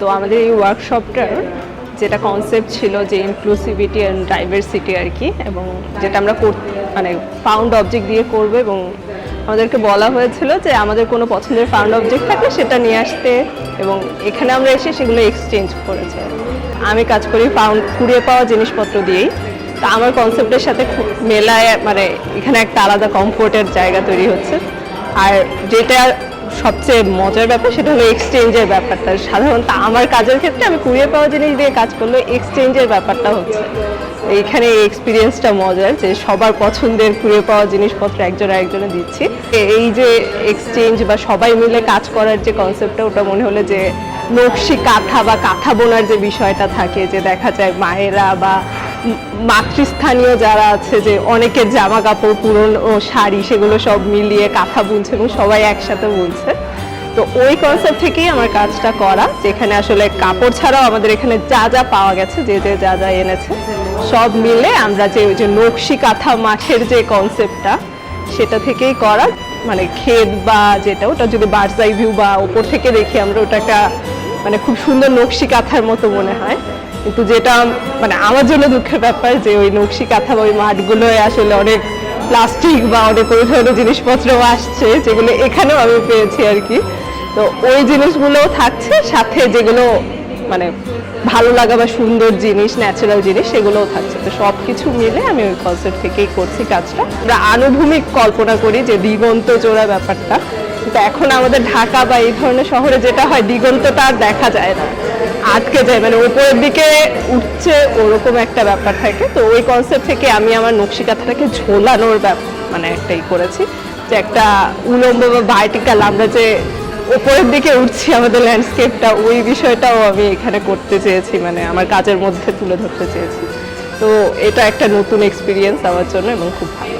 তো আমাদের এই ওয়ার্কশপটার যেটা কনসেপ্ট ছিল যে ইনক্লুসিভিটি অ্যান্ড ডাইভার্সিটি আর কি, এবং যেটা আমরা মানে ফাউন্ড অবজেক্ট দিয়ে করবো, এবং আমাদেরকে বলা হয়েছিল যে আমাদের কোনো পছন্দের ফাউন্ড অবজেক্ট থাকলে সেটা নিয়ে আসতে, এবং এখানে আমরা এসে সেগুলো এক্সচেঞ্জ করেছে। আমি কাজ করি কুড়িয়ে পাওয়া জিনিসপত্র দিয়েই, তা আমার কনসেপ্টের সাথে মেলায় মানে এখানে একটা আলাদা কমফোর্টের জায়গা তৈরি হচ্ছে। আর যেটা সবচেয়ে মজার ব্যাপার সেটা হলো এক্সচেঞ্জের ব্যাপারটা। সাধারণত আমার কাজের ক্ষেত্রে আমি কুড়িয়ে পাওয়া জিনিস দিয়ে কাজ করলে এক্সচেঞ্জের ব্যাপারটা হচ্ছে এইখানে এই এক্সপিরিয়েন্সটা মজার, যে সবার পছন্দের কুড়িয়ে পাওয়া জিনিসপত্র একজন আরেকজনে দিচ্ছি। এই যে এক্সচেঞ্জ বা সবাই মিলে কাজ করার যে কনসেপ্টটা, ওটা মনে হলো যে নকশি কাঁথা বা কাঁথা বোনার যে বিষয়টা থাকে, যে দেখা যায় মায়েরা বা মাতৃস্থানীয় যারা আছে, যে অনেকের জামা কাপড় পুরনো শাড়ি সেগুলো সব মিলিয়ে কাঁথা বুনছে এবং সবাই একসাথে বুনছে। তো ওই কনসেপ্ট থেকেই আমার কাজটা করা, যেখানে আসলে কাপড় ছাড়াও আমাদের এখানে যা যা পাওয়া গেছে, যে যা যা এনেছে সব মিলে আমরা যে ওই যে নকশি কাঁথা মাঠের যে কনসেপ্টটা সেটা থেকেই করা। মানে ক্ষেত বা যেটা ওটা যদি বার্ডস আই ভিউ বা ওপর থেকে দেখি আমরা, ওটা একটা মানে খুব সুন্দর নকশি কাঁথার মতো মনে হয়। কিন্তু যেটা মানে আমার জন্য দুঃখের ব্যাপার যে ওই নকশি কাঁথা বা ওই মাঠগুলোয় আসলে অনেক প্লাস্টিক বা অনেক ওই ধরনের জিনিসপত্রও আসছে, যেগুলো এখানেও আমি পেয়েছি আর কি। তো ওই জিনিসগুলোও থাকছে, সাথে যেগুলো মানে ভালো লাগা বা সুন্দর জিনিস, ন্যাচারাল জিনিস, সেগুলোও থাকছে। তো সব কিছু মিলে আমি ওই কনসেপ্ট থেকেই করছি কাজটা। আমরা আনুভূমিক কল্পনা করি যে দিগন্ত জোড়া ব্যাপারটা, কিন্তু এখন আমাদের ঢাকা বা এই ধরনের শহরে যেটা হয়, দিগন্তটা আর দেখা যায় না, আটকে যায়, মানে উপরের দিকে উঠছে ওরকম একটা ব্যাপার থাকে। তো ওই কনসেপ্ট থেকে আমি আমার নকশি কাঁথাটাকে ঝোলানোর মানে একটাই করেছি, যে একটা উলম্ব বা ভার্টিক্যাল আমরা যে উপরের দিকে উঠছি আমাদের ল্যান্ডস্কেপটা, ওই বিষয়টাও আমি এখানে করতে চেয়েছি, মানে আমার কাজের মধ্যে তুলে ধরতে চেয়েছি। তো এটা একটা নতুন এক্সপিরিয়েন্স আমার জন্য এবং খুব ভালো।